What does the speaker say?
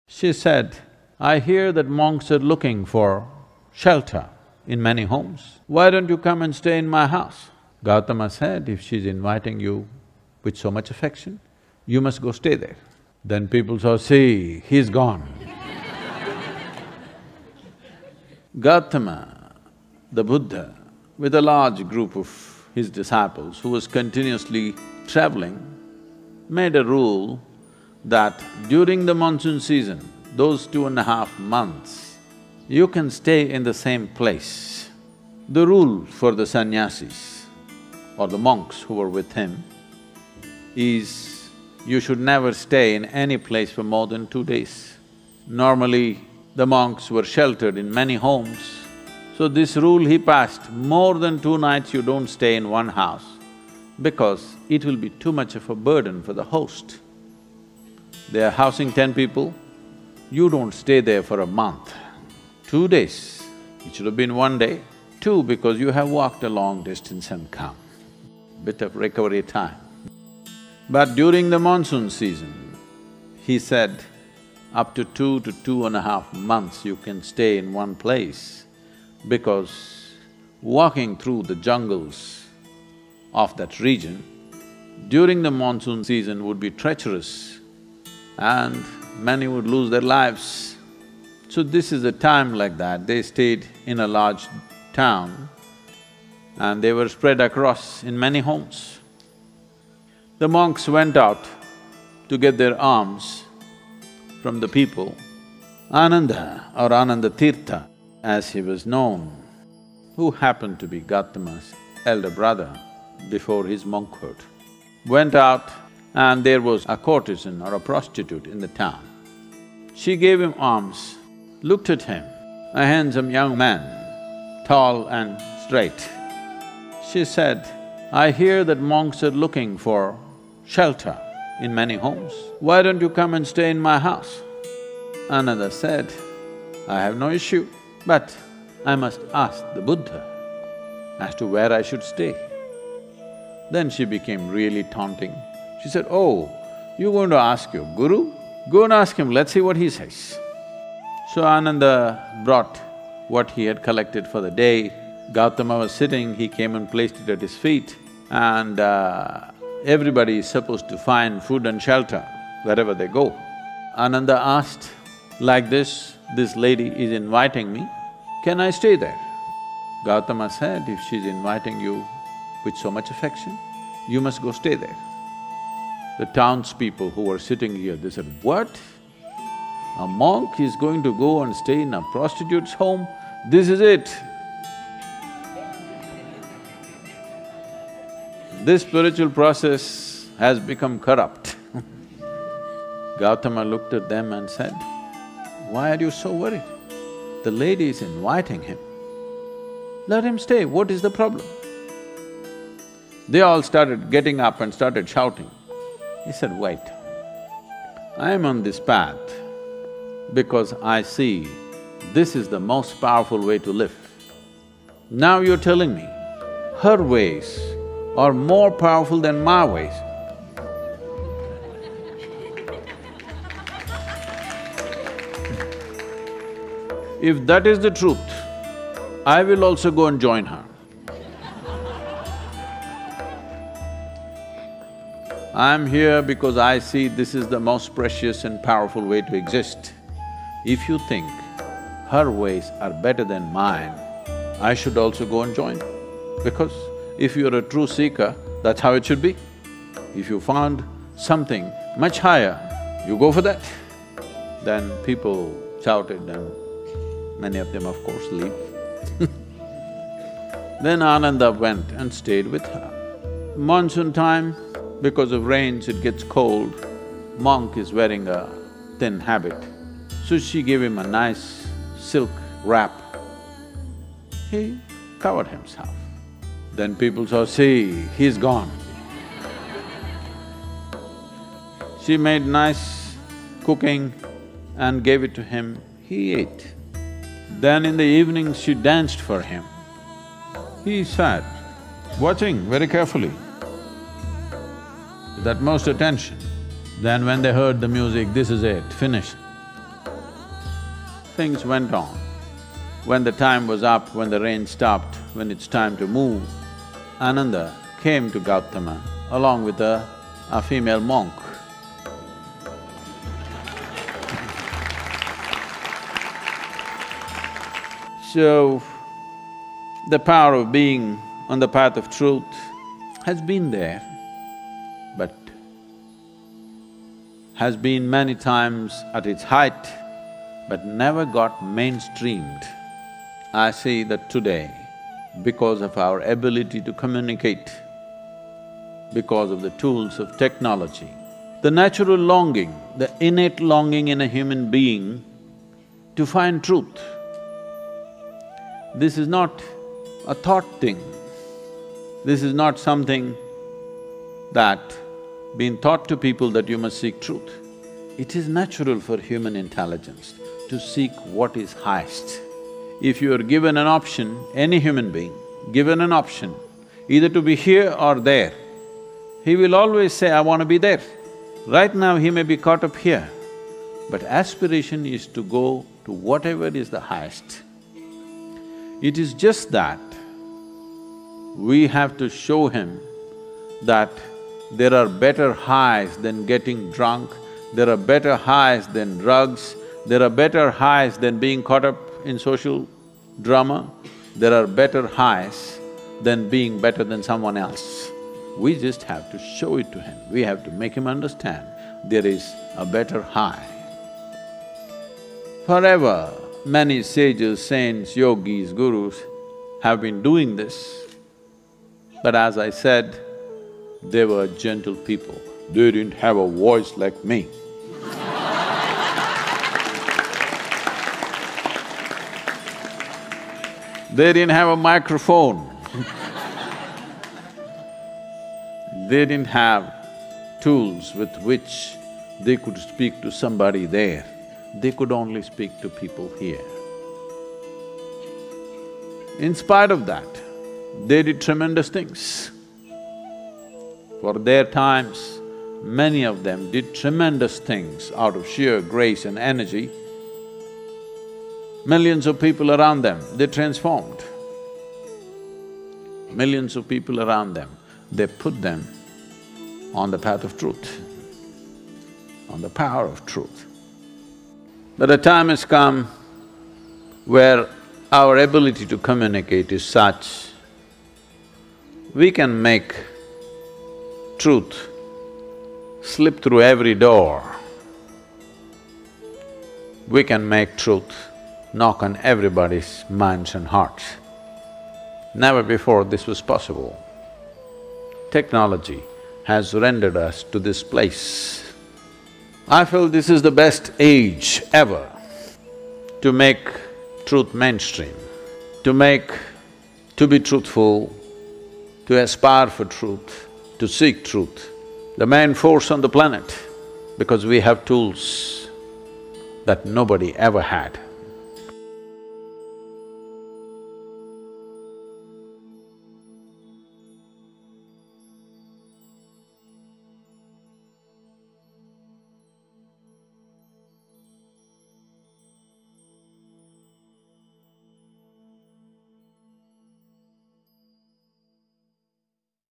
She said, "I hear that monks are looking for shelter in many homes. Why don't you come and stay in my house?" Gautama said, "If she's inviting you with so much affection, you must go stay there." Then people saw, "See, he's gone." Gautama, the Buddha, with a large group of his disciples who was continuously traveling, made a rule that during the monsoon season, those 2.5 months, you can stay in the same place. The rule for the sannyasis or the monks who were with him is you should never stay in any place for more than 2 days. Normally, the monks were sheltered in many homes, so this rule he passed, more than 2 nights you don't stay in one house because it will be too much of a burden for the host. They are housing 10 people, you don't stay there for a month. 2 days, it should have been 1 day. 2, because you have walked a long distance and come, bit of recovery time. But during the monsoon season, he said, up to 2 to 2.5 months you can stay in one place because walking through the jungles of that region during the monsoon season would be treacherous and many would lose their lives. So this is a time like that, they stayed in a large town and they were spread across in many homes. The monks went out to get their alms from the people. Ananda or Ananda Tirtha, as he was known, who happened to be Gautama's elder brother before his monkhood, went out and there was a courtesan or a prostitute in the town. She gave him alms, looked at him, a handsome young man, tall and straight. She said, "I hear that monks are looking for shelter in many homes. Why don't you come and stay in my house?" Ananda said, "I have no issue, but I must ask the Buddha as to where I should stay." Then she became really taunting. She said, "Oh, you're going to ask your guru? Go and ask him, let's see what he says." So Ananda brought what he had collected for the day. Gautama was sitting, he came and placed it at his feet, and everybody is supposed to find food and shelter wherever they go. Ananda asked, "Like this lady is inviting me, can I stay there?" Gautama said, "If she's inviting you with so much affection, you must go stay there." The townspeople who were sitting here, they said, "What? A monk is going to go and stay in a prostitute's home? This is it." This spiritual process has become corrupt. Gautama looked at them and said, "Why are you so worried? The lady is inviting him. Let him stay, what is the problem?" They all started getting up and started shouting. He said, "Wait, I am on this path because I see this is the most powerful way to live. Now you're telling me her ways are more powerful than my ways. If that is the truth, I will also go and join her. I'm here because I see this is the most precious and powerful way to exist. If you think her ways are better than mine, I should also go and join. Because if you're a true seeker, that's how it should be. If you found something much higher, you go for that." Then people shouted and many of them of course leave. Then Ananda went and stayed with her. Monsoon time, because of rains it gets cold, monk is wearing a thin habit. So she gave him a nice silk wrap. He covered himself. Then people saw, "See, he's gone." She made nice cooking and gave it to him, he ate. Then in the evening she danced for him. He sat, watching very carefully, with utmost attention. Then when they heard the music, "This is it, finished," things went on. When the time was up, when the rain stopped, when it's time to move, Ananda came to Gautama along with a female monk. So, the power of being on the path of truth has been there, but has been many times at its height, but never got mainstreamed. I see that today, because of our ability to communicate, because of the tools of technology, the natural longing, the innate longing in a human being to find truth. This is not a thought thing. This is not something that been taught to people that you must seek truth. It is natural for human intelligence to seek what is highest. If you are given an option, any human being, given an option, either to be here or there, he will always say, I want to be there. Right now he may be caught up here, but aspiration is to go to whatever is the highest. It is just that we have to show him that there are better highs than getting drunk, there are better highs than drugs, there are better highs than being caught up in social drama, there are better highs than being better than someone else. We just have to show it to him, we have to make him understand there is a better high. Forever, many sages, saints, yogis, gurus have been doing this, but as I said, they were gentle people. They didn't have a voice like me. They didn't have a microphone. They didn't have tools with which they could speak to somebody there. They could only speak to people here. In spite of that, they did tremendous things. For their times, many of them did tremendous things out of sheer grace and energy. Millions of people around them, they transformed. Millions of people around them, they put them on the path of truth, on the power of truth. But a time has come where our ability to communicate is such, we can make truth slip through every door. We can make truth knock on everybody's minds and hearts. Never before this was possible. Technology has rendered us to this place. I feel this is the best age ever to make truth mainstream, to be truthful, to aspire for truth, to seek truth, the main force on the planet, because we have tools that nobody ever had.